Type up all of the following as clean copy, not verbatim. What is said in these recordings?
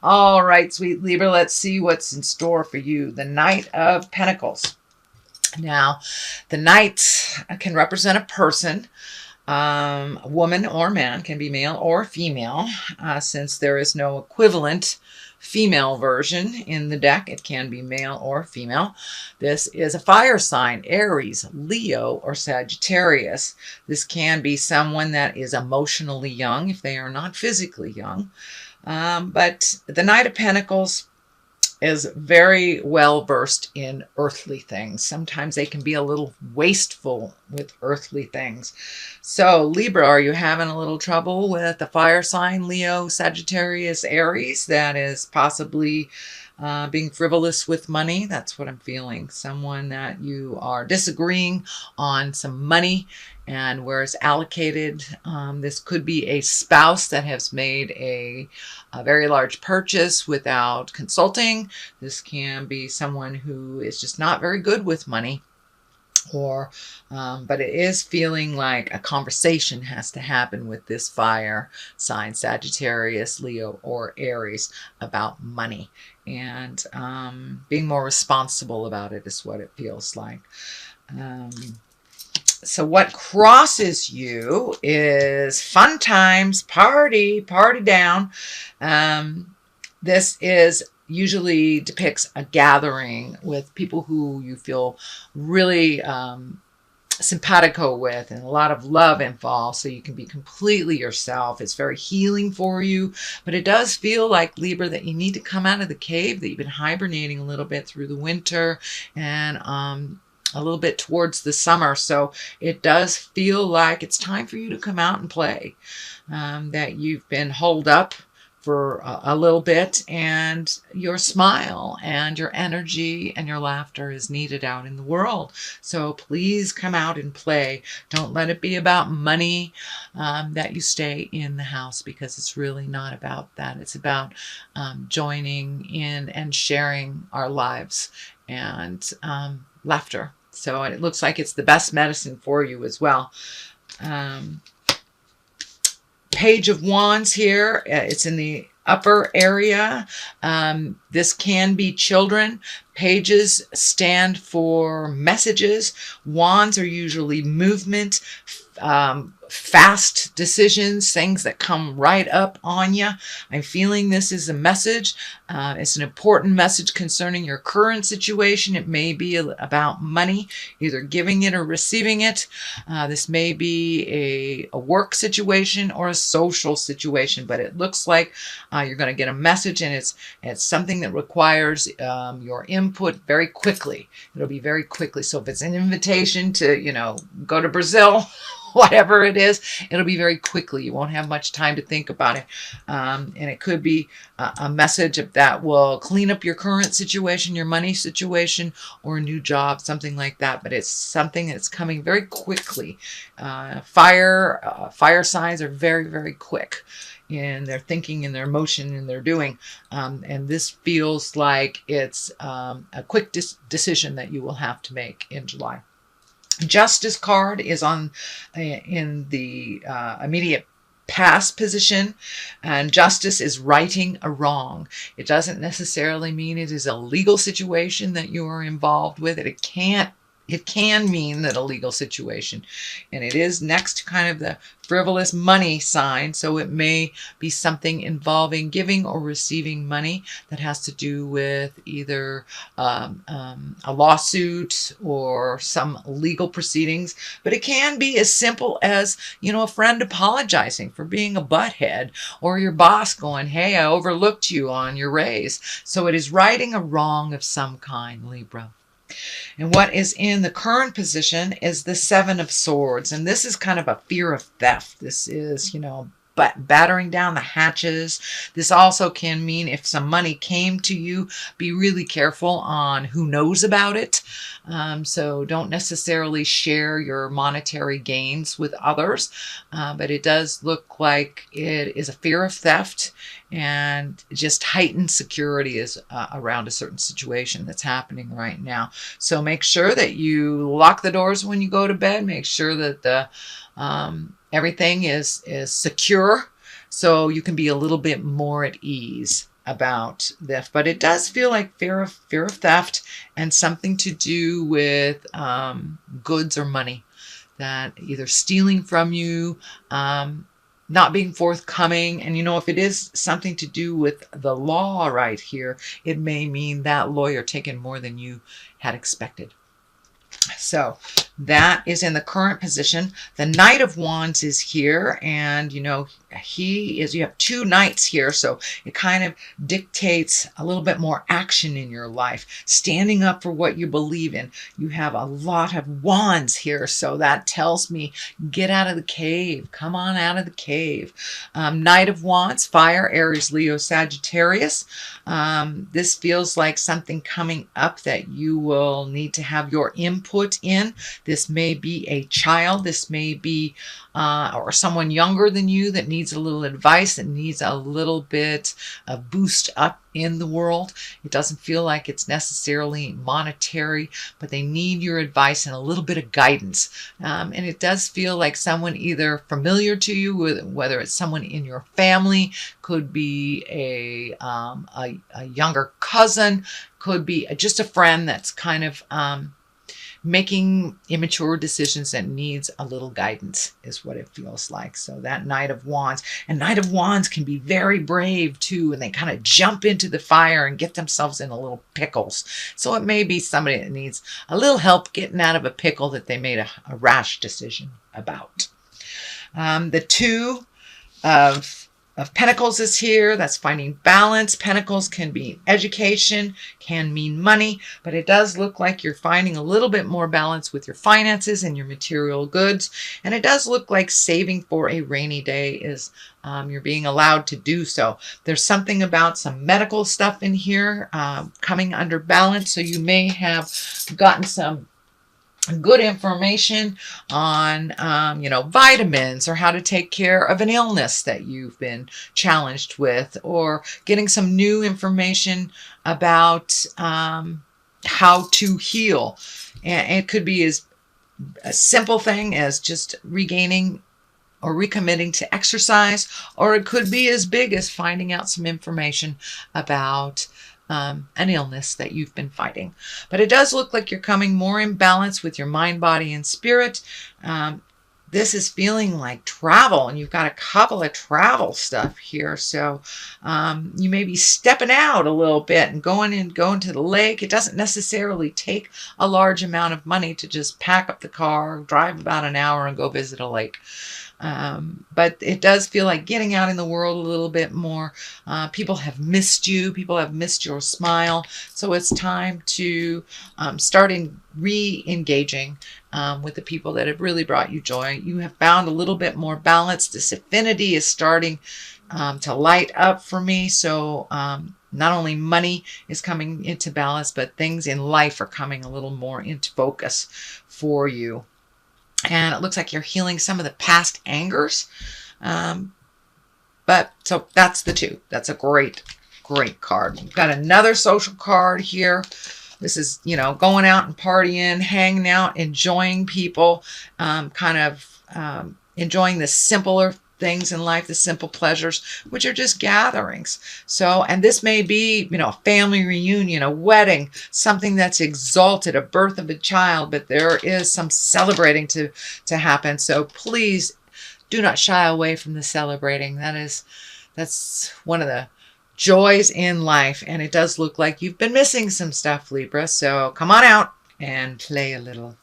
All right, sweet Libra, let's see what's in store for you. The Knight of Pentacles. Now, the Knight can represent a person, a woman or man, can be male or female. Since there is no equivalent female version in the deck, it can be male or female. This is a fire sign, Aries, Leo, or Sagittarius. This can be someone that is emotionally young if they are not physically young. But the Knight of Pentacles is very well versed in earthly things. Sometimes they can be a little wasteful with earthly things. So Libra, are you having a little trouble with the fire sign, Leo, Sagittarius, Aries? That is possibly being frivolous with money. That's what I'm feeling. Someone that you are disagreeing on some money and where it's allocated. This could be a spouse that has made a very large purchase without consulting. This can be someone who is just not very good with money. Or, but it is feeling like a conversation has to happen with this fire sign, Sagittarius, Leo, or Aries, about money. And being more responsible about it is what it feels like. So what crosses you is fun times, party down. This is usually depicts a gathering with people who you feel really simpatico with, and a lot of love involved, so you can be completely yourself. It's very healing for you, but it does feel like, Libra, that you need to come out of the cave, that you've been hibernating a little bit through the winter and a little bit towards the summer. So it does feel like it's time for you to come out and play, that you've been holed up for a little bit, and your smile and your energy and your laughter is needed out in the world. So please come out and play. Don't let it be about money, that you stay in the house, because it's really not about that. It's about joining in and sharing our lives and laughter. So it looks like it's the best medicine for you as well. Page of Wands here. It's in the upper area. This can be children. Pages stand for messages. Wands are usually movement, fast decisions, things that come right up on you. I'm feeling this is a message. It's an important message concerning your current situation. It may be about money, either giving it or receiving it. This may be a work situation or a social situation, but it looks like you're going to get a message, and it's something that requires your input very quickly. It'll be very quickly. So if it's an invitation to, go to Brazil, whatever it is, it'll be very quickly. You won't have much time to think about it. And it could be a message that will clean up your current situation, your money situation, or a new job, something like that. But it's something that's coming very quickly. Fire signs are very, very quick in their thinking and their emotion and their doing. And this feels like it's a quick decision that you will have to make in July. Justice card is on in the immediate past position, and justice is righting a wrong. It doesn't necessarily mean it is a legal situation that you are involved with. It can mean that a legal situation, and it is next to kind of the frivolous money sign, so it may be something involving giving or receiving money that has to do with either a lawsuit or some legal proceedings. But it can be as simple as, a friend apologizing for being a butthead, or your boss going, hey, I overlooked you on your raise. So it is righting a wrong of some kind, Libra. And what is in the current position is the Seven of Swords. And this is kind of a fear of theft. This is, battering down the hatches. This also can mean if some money came to you, be really careful on who knows about it. So don't necessarily share your monetary gains with others. But it does look like it is a fear of theft, and just heightened security is around a certain situation that's happening right now. So make sure that you lock the doors when you go to bed. Make sure that the everything is secure, so you can be a little bit more at ease about this, but it does feel like fear of theft and something to do with goods or money, that either stealing from you, not being forthcoming. And if it is something to do with the law right here, it may mean that lawyer taking more than you had expected. So that is in the current position. The Knight of Wands is here, and you have two knights here, so it kind of dictates a little bit more action in your life, standing up for what you believe in. You have a lot of wands here, so that tells me get out of the cave. Come on out of the cave. Knight of Wands, fire, Aries, Leo, Sagittarius. This feels like something coming up that you will need to have your input in. This may be a child. This may be or someone younger than you that needs a little advice, that needs a little bit of boost up in the world. It doesn't feel like it's necessarily monetary, but they need your advice and a little bit of guidance. And it does feel like someone either familiar to you, whether it's someone in your family, could be a younger cousin, could be just a friend that's kind of making immature decisions that needs a little guidance is what it feels like. So that Knight of Wands, and Knight of Wands can be very brave too, and they kind of jump into the fire and get themselves in a little pickles. So it may be somebody that needs a little help getting out of a pickle that they made a rash decision about. The Two of Pentacles is here. That's finding balance. Pentacles can be education, can mean money, but it does look like you're finding a little bit more balance with your finances and your material goods. And it does look like saving for a rainy day is you're being allowed to do so. There's something about some medical stuff in here coming under balance. So you may have gotten some good information on, vitamins, or how to take care of an illness that you've been challenged with, or getting some new information about how to heal. And it could be as a simple thing as just regaining or recommitting to exercise, or it could be as big as finding out some information about an illness that you've been fighting. But it does look like you're coming more in balance with your mind, body, and spirit. This is feeling like travel, and you've got a couple of travel stuff here. So you may be stepping out a little bit and going to the lake. It doesn't necessarily take a large amount of money to just pack up the car, drive about an hour, and go visit a lake. But it does feel like getting out in the world a little bit more. People have missed you. People have missed your smile. So it's time to start re-engaging with the people that have really brought you joy. You have found a little bit more balance. This affinity is starting to light up for me. So not only money is coming into balance, but things in life are coming a little more into focus for you. And it looks like you're healing some of the past angers. But so that's the Two. That's a great, great card. We've got another social card here. This is, going out and partying, hanging out, enjoying people, enjoying the simpler things in life, the simple pleasures, which are just gatherings. So, and this may be, a family reunion, a wedding, something that's exalted, a birth of a child, but there is some celebrating to happen. So please do not shy away from the celebrating. That's one of the joys in life. And it does look like you've been missing some stuff, Libra. So come on out and play a little.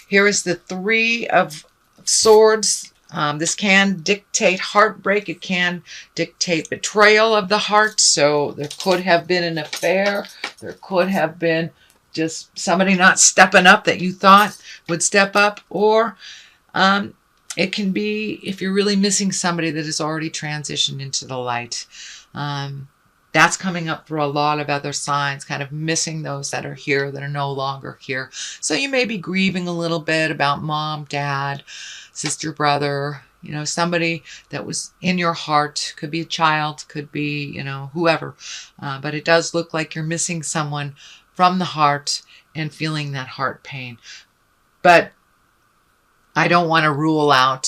Here is the Three of Swords. This can dictate heartbreak. It can dictate betrayal of the heart. So there could have been an affair. There could have been just somebody not stepping up that you thought would step up. Or it can be if you're really missing somebody that has already transitioned into the light. That's coming up for a lot of other signs, kind of missing those that are here that are no longer here. So you may be grieving a little bit about mom, dad, sister, brother, somebody that was in your heart. Could be a child, could be, whoever. But it does look like you're missing someone from the heart and feeling that heart pain. But I don't want to rule out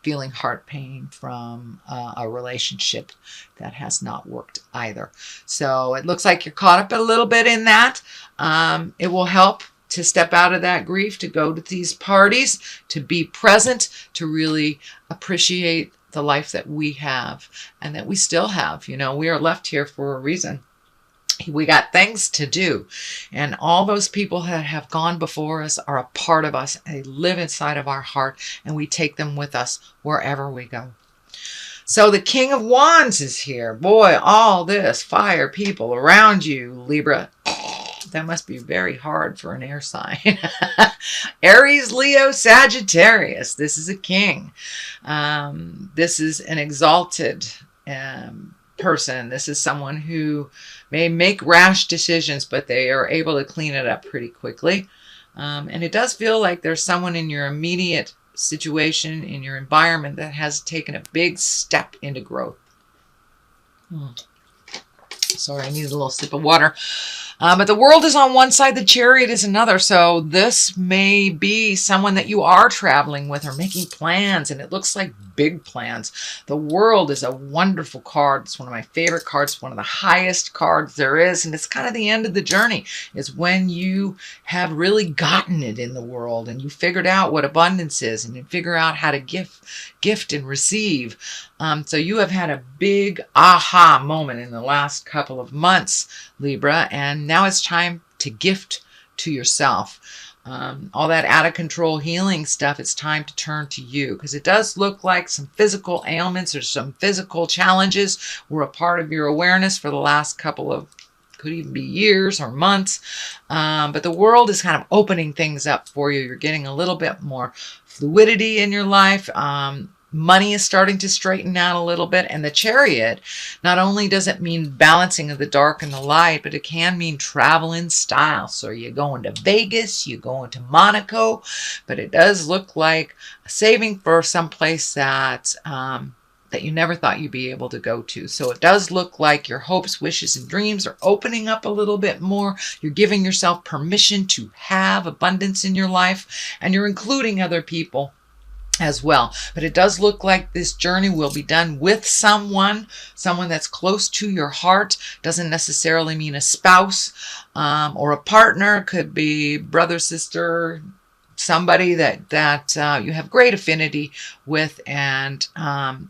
feeling heart pain from a relationship that has not worked either. So it looks like you're caught up a little bit in that. It will help to step out of that grief, to go to these parties, to be present, to really appreciate the life that we have and that we still have. You know, we are left here for a reason. We got things to do, and all those people that have gone before us are a part of us. They live inside of our heart, and we take them with us wherever we go. So the King of Wands is here. Boy, all this fire people around you, Libra. That must be very hard for an air sign. Aries, Leo, Sagittarius. This is a king. This is an exalted person. This is someone who may make rash decisions, but they are able to clean it up pretty quickly. And it does feel like there's someone in your immediate situation, in your environment, that has taken a big step into growth. Sorry, I need a little sip of water. But the world is on one side, the Chariot is another. So this may be someone that you are traveling with or making plans, and it looks like big plans. The World is a wonderful card. It's one of my favorite cards, one of the highest cards there is, and it's kind of the end of the journey. It's when you have really gotten it in the world and you figured out what abundance is and you figure out how to gift and receive. So you have had a big aha moment in the last couple of months, Libra, and now it's time to gift to yourself. All that out of control healing stuff, it's time to turn to you, because it does look like some physical ailments or some physical challenges were a part of your awareness for the last couple of, could even be years or months. But the world is kind of opening things up for you. You're getting a little bit more fluidity in your life. Money is starting to straighten out a little bit. And the Chariot, not only does it mean balancing of the dark and the light, but it can mean travel in style. So you're going to Vegas, you're going to Monaco, but it does look like saving for some place that that you never thought you'd be able to go to. So it does look like your hopes, wishes, and dreams are opening up a little bit more. You're giving yourself permission to have abundance in your life, and you're including other people as well. But it does look like this journey will be done with someone that's close to your heart. Doesn't necessarily mean a spouse or a partner. Could be brother, sister, somebody that you have great affinity with, and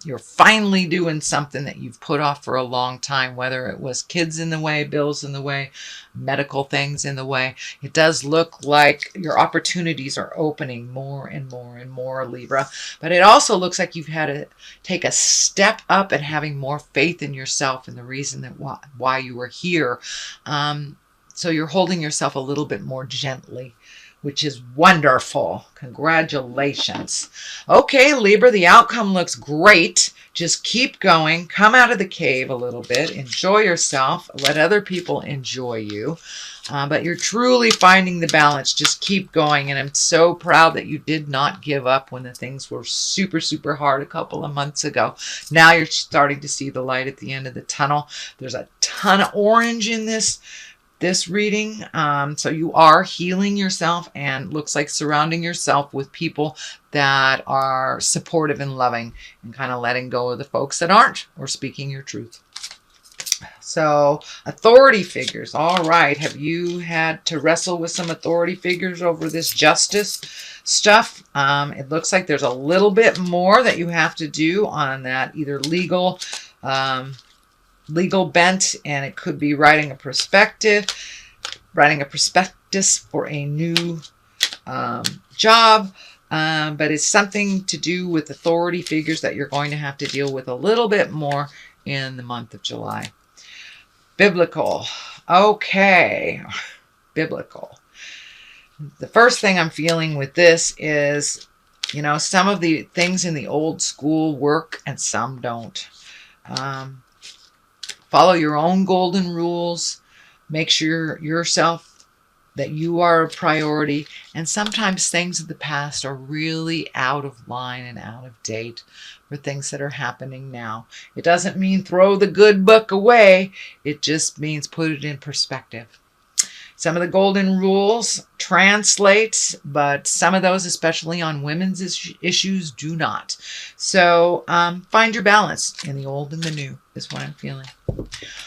you're finally doing something that you've put off for a long time, whether it was kids in the way, bills in the way, medical things in the way. It does look like your opportunities are opening more and more and more, Libra. But it also looks like you've had to take a step up and having more faith in yourself and the reason that why you were here. So you're holding yourself a little bit more gently, which is wonderful. Congratulations. Okay, Libra, the outcome looks great. Just keep going. Come out of the cave a little bit. Enjoy yourself. Let other people enjoy you. But you're truly finding the balance. Just keep going. And I'm so proud that you did not give up when the things were super, super hard a couple of months ago. Now you're starting to see the light at the end of the tunnel. There's a ton of orange in this reading. So you are healing yourself, and looks like surrounding yourself with people that are supportive and loving, and kind of letting go of the folks that aren't, or speaking your truth. So authority figures. All right. Have you had to wrestle with some authority figures over this justice stuff? It looks like there's a little bit more that you have to do on that, either legal bent, and it could be writing a prospectus for a new job, but it's something to do with authority figures that you're going to have to deal with a little bit more in the month of July. Biblical. Okay. Biblical. The first thing I'm feeling with this is, you know, some of the things in the old school work and some don't. Follow your own golden rules. Make sure yourself that you are a priority. And sometimes things of the past are really out of line and out of date for things that are happening now. It doesn't mean throw the good book away. It just means put it in perspective. Some of the golden rules translate, but some of those, especially on women's issues, do not. So find your balance in the old and the new is what I'm feeling.